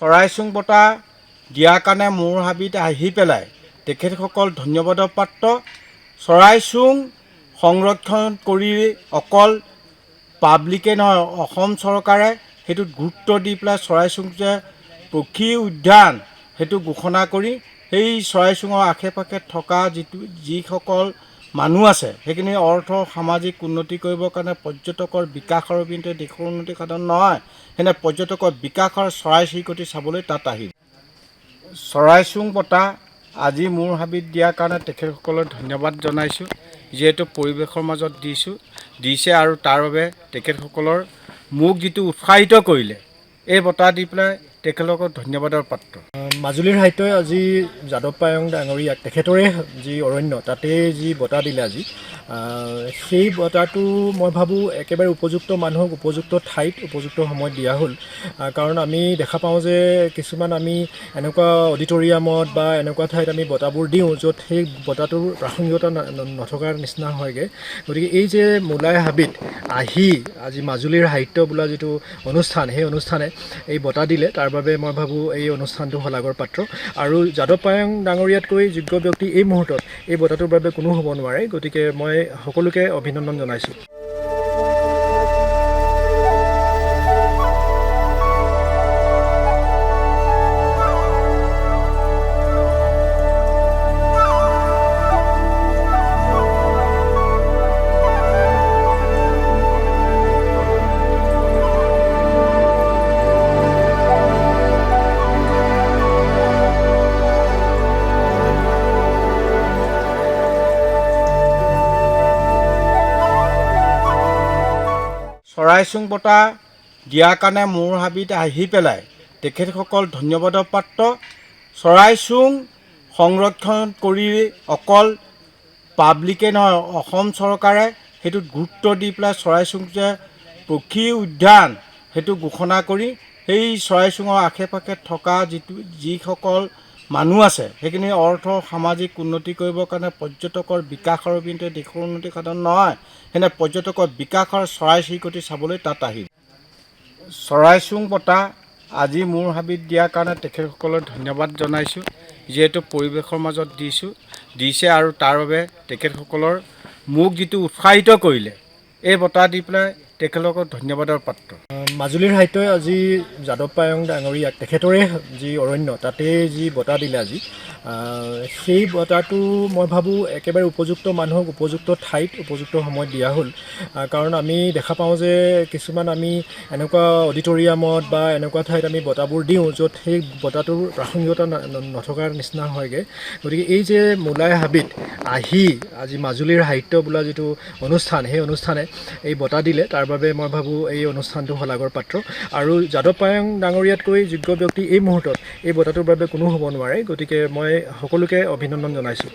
চৰাইচুং বঁটা দিয়াৰ কাৰণে মোৰ হাবিত আহি পেলাই তেখেতসকল ধন্যবাদৰ পাত্ৰ। চৰাইচুং সংৰক্ষণ কৰি অকল পাব্লিকে নহয়, অসম চৰকাৰে সেইটোত গুৰুত্ব দি পেলাই চৰাইচুং যে পক্ষী উদ্যান সেইটো ঘোষণা কৰি সেই চৰাইচুঙৰ আশে পাশে থকা যিসকল মানুহ আছে সেইখিনি অৰ্থ সামাজিক উন্নতি কৰিবৰ কাৰণে পৰ্যটকৰ বিকাশৰ অবিহনে দেশৰ উন্নতি সাধন নহয়। সেনে পৰ্যটকৰ বিকাশৰ চৰাই চিৰিকটি চাবলৈ তাত আহিল। চৰাইচুং বঁটা আজি মোৰ হাবিত দিয়াৰ কাৰণে তেখেতসকলক ধন্যবাদ জনাইছোঁ। যিহেতু পৰিৱেশৰ মাজত দিছে আৰু তাৰ বাবে তেখেতসকলৰ মোক যিটো উৎসাহিত কৰিলে এই বঁটা দি পেলাই তেখেতলোকক ধন্যবাদৰ পাত্ৰ। মাজুলীৰ সাহিত্যই আজি যাদৱ পায়েং ডাঙৰীয়াক তেখেতৰে যি অৰণ্য তাতে যি বঁটা দিলে আজি, সেই বঁটাটো মই ভাবোঁ একেবাৰে উপযুক্ত মানুহক উপযুক্ত ঠাইত উপযুক্ত সময়ত দিয়া হ'ল। কাৰণ আমি দেখা পাওঁ যে কিছুমান আমি এনেকুৱা অডিটৰিয়ামত বা এনেকুৱা ঠাইত আমি বঁটাবোৰ দিওঁ য'ত সেই বঁটাটোৰ প্ৰাসংগিকতা নথকাৰ নিচিনা হয়গৈ। গতিকে এই যে মোলাই হাবিত আহি আজি মাজুলীৰ সাহিত্য বোলা যিটো অনুষ্ঠান, সেই অনুষ্ঠানে এই বঁটা দিলে, তাৰ বাবে মই ভাবোঁ এই অনুষ্ঠানটো শলাগৰ পাত্ৰ। আৰু যাদৱ পায়েং ডাঙৰীয়াতকৈ যোগ্য ব্যক্তি এই মুহূৰ্তত এই বঁটাটোৰ বাবে কোনো হ'ব নোৱাৰে। গতিকে মই সকলোকে অভিনন্দন জনাইছোঁ। চৰাইচুং বঁটা দিয়াৰ কাৰণে মোৰ হাবিত আহি পেলাই তেখেতসকল ধন্যবাদৰ পাত্ৰ। চৰাইচুং সংৰক্ষণ কৰি অকল পাব্লিকে নহয়, অসম চৰকাৰে সেইটোত গুৰুত্ব দি পেলাই চৰাইচুং যে পক্ষী উদ্যান সেইটো ঘোষণা কৰি সেই চৰাইচুঙৰ আশে পাশে থকা যিসকল মানুহ আছে সেইখিনি অৰ্থ সামাজিক উন্নতি কৰিবৰ কাৰণে পৰ্যটকৰ বিকাশৰ অবিহনে দেশৰ উন্নতি সাধন নহয়। সেনে পৰ্যটকৰ বিকাশৰ চৰাই চিৰিকটি চাবলৈ তাত আহিল। চৰাইচুং বঁটা আজি মোৰ হাবিত দিয়াৰ কাৰণে তেখেতসকলক ধন্যবাদ জনাইছোঁ। যিহেতু পৰিৱেশৰ মাজত দিছে আৰু তাৰ বাবে তেখেতসকলৰ মোক যিটো উৎসাহিত কৰিলে এই বঁটা দি পেলাই তেখেতলোকক ধন্যবাদৰ পাত্ৰ। মাজুলীৰ সাহিত্যই আজি যাদৱ পায়েং ডাঙৰীয়াক তেখেতৰে যি অৰণ্য তাতে যি বঁটা দিলে আজি, সেই বঁটাটো মই ভাবোঁ একেবাৰে উপযুক্ত মানুহক উপযুক্ত ঠাইত উপযুক্ত সময়ত দিয়া হ'ল। কাৰণ আমি দেখা পাওঁ যে কিছুমান আমি এনেকুৱা অডিটৰিয়ামত বা এনেকুৱা ঠাইত আমি বঁটাবোৰ দিওঁ য'ত সেই বঁটাটোৰ প্ৰাসংগিকতা নথকাৰ নিচিনা হয়গৈ। গতিকে এই যে মোলাই হাবিত আহি আজি মাজুলীৰ সাহিত্য বোলা যিটো অনুষ্ঠান, সেই অনুষ্ঠানে এই বঁটা দিলে, তাৰ বাবে মই ভাবোঁ এই অনুষ্ঠানটো শলাগৰ পাত্ৰ। আৰু যাদৱ পায়েং ডাঙৰীয়াতকৈ যোগ্য ব্যক্তি এই মুহূৰ্তত এই বঁটাটোৰ বাবে কোনো হ'ব নোৱাৰে। গতিকে মই সকলোকে অভিনন্দন জনাইছোঁ।